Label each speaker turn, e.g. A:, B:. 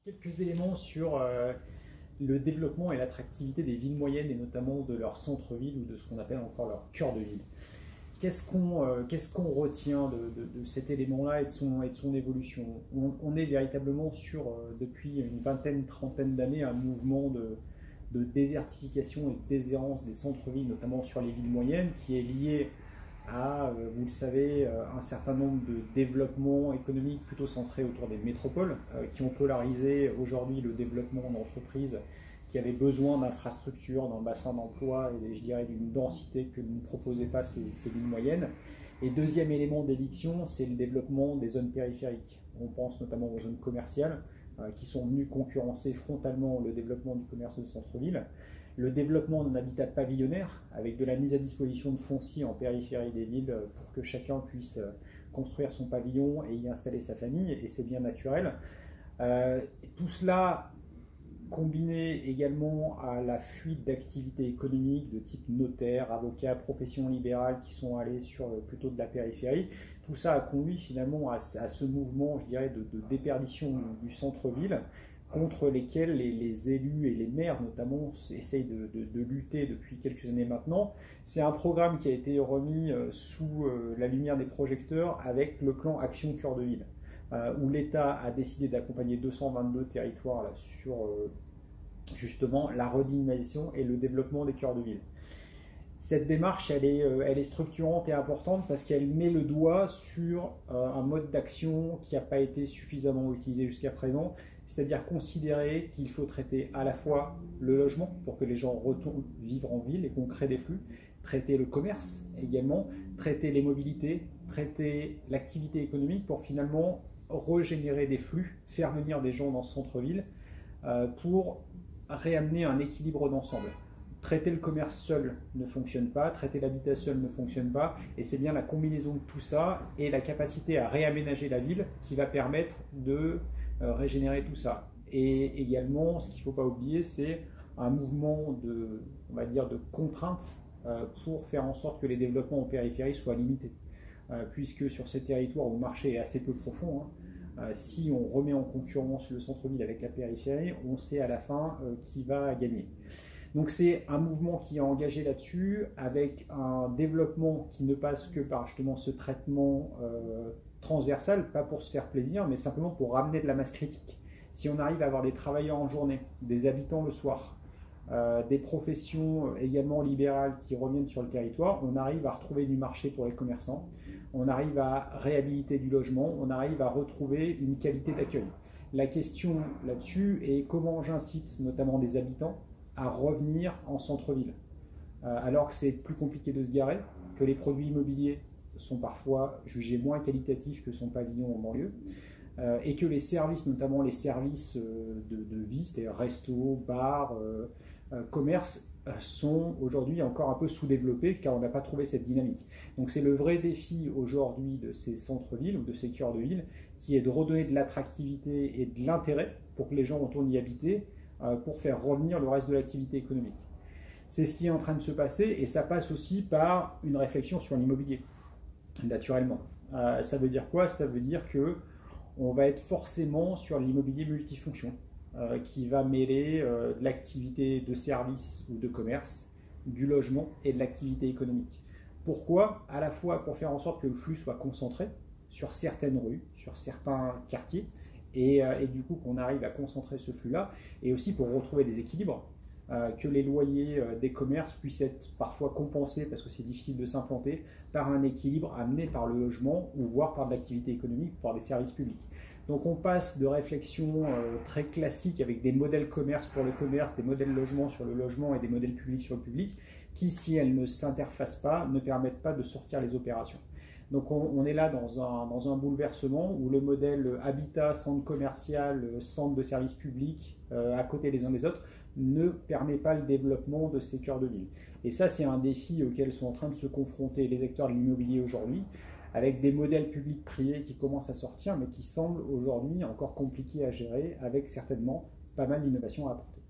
A: Quelques éléments sur le développement et l'attractivité des villes moyennes et notamment de leur centre-ville ou de ce qu'on appelle encore leur cœur de ville. Qu'est-ce qu'on retient de cet élément-là et de son évolution? On est véritablement sur, depuis une vingtaine, trentaine d'années, un mouvement de désertification et de déshérence des centres-villes, notamment sur les villes moyennes, qui est lié à, vous le savez, un certain nombre de développements économiques plutôt centrés autour des métropoles, qui ont polarisé aujourd'hui le développement d'entreprises qui avaient besoin d'infrastructures, d'un bassin d'emploi et je dirais d'une densité que ne proposaient pas ces villes moyennes. Et deuxième élément d'éviction, c'est le développement des zones périphériques. On pense notamment aux zones commerciales qui sont venues concurrencer frontalement le développement du commerce de centre-ville. Le développement d'un habitat pavillonnaire avec de la mise à disposition de foncier en périphérie des villes pour que chacun puisse construire son pavillon et y installer sa famille, et c'est bien naturel. Tout cela combiné également à la fuite d'activités économiques de type notaire, avocat, professions libérales qui sont allées sur plutôt de la périphérie. Tout ça a conduit finalement à ce mouvement, je dirais, de déperdition du centre-ville, contre lesquels les élus et les maires notamment essayent de lutter depuis quelques années maintenant. C'est un programme qui a été remis sous la lumière des projecteurs avec le plan Action Cœur de Ville, où l'État a décidé d'accompagner 222 territoires là, sur justement la redynamisation et le développement des cœurs de ville. Cette démarche, elle est structurante et importante parce qu'elle met le doigt sur un mode d'action qui n'a pas été suffisamment utilisé jusqu'à présent, c'est-à-dire considérer qu'il faut traiter à la fois le logement pour que les gens retournent vivre en ville et qu'on crée des flux, traiter le commerce également, traiter les mobilités, traiter l'activité économique pour finalement régénérer des flux, faire venir des gens dans ce centre-ville pour réamener un équilibre d'ensemble. Traiter le commerce seul ne fonctionne pas, traiter l'habitat seul ne fonctionne pas, et c'est bien la combinaison de tout ça et la capacité à réaménager la ville qui va permettre de régénérer tout ça. Et également, ce qu'il ne faut pas oublier, c'est un mouvement on va dire, de contraintes pour faire en sorte que les développements en périphérie soient limités. Puisque sur ces territoires où le marché est assez peu profond, si on remet en concurrence le centre-ville avec la périphérie, on sait à la fin qui va gagner. Donc c'est un mouvement qui est engagé là-dessus, avec un développement qui ne passe que par justement ce traitement transversal, pas pour se faire plaisir, mais simplement pour ramener de la masse critique. Si on arrive à avoir des travailleurs en journée, des habitants le soir, des professions également libérales qui reviennent sur le territoire, on arrive à retrouver du marché pour les commerçants, on arrive à réhabiliter du logement, on arrive à retrouver une qualité d'accueil. La question là-dessus est comment j'incite notamment des habitants à revenir en centre-ville, alors que c'est plus compliqué de se garer, que les produits immobiliers sont parfois jugés moins qualitatifs que son pavillon en banlieue, et que les services, notamment les services de vie, c'est-à-dire resto, bar, commerce, sont aujourd'hui encore un peu sous-développés car on n'a pas trouvé cette dynamique. Donc c'est le vrai défi aujourd'hui de ces centres-villes ou de ces cœurs de ville qui est de redonner de l'attractivité et de l'intérêt pour que les gens retournent y habiter pour faire revenir le reste de l'activité économique. C'est ce qui est en train de se passer et ça passe aussi par une réflexion sur l'immobilier, naturellement. Ça veut dire quoi? Ça veut dire que on va être forcément sur l'immobilier multifonction, qui va mêler de l'activité de service ou de commerce, du logement et de l'activité économique. Pourquoi? À la fois pour faire en sorte que le flux soit concentré sur certaines rues, sur certains quartiers, et du coup qu'on arrive à concentrer ce flux-là, et aussi pour retrouver des équilibres, que les loyers des commerces puissent être parfois compensés, parce que c'est difficile de s'implanter, par un équilibre amené par le logement, ou voire par de l'activité économique, par des services publics. Donc on passe de réflexions très classiques avec des modèles commerce pour le commerce, des modèles logement sur le logement et des modèles publics sur le public, qui, si elles ne s'interfacent pas, ne permettent pas de sortir les opérations. Donc on est là dans un bouleversement où le modèle habitat, centre commercial, centre de services publics, à côté les uns des autres, ne permet pas le développement de ces cœurs de ville. Et ça, c'est un défi auquel sont en train de se confronter les acteurs de l'immobilier aujourd'hui, avec des modèles publics privés qui commencent à sortir, mais qui semblent aujourd'hui encore compliqués à gérer, avec certainement pas mal d'innovations à apporter.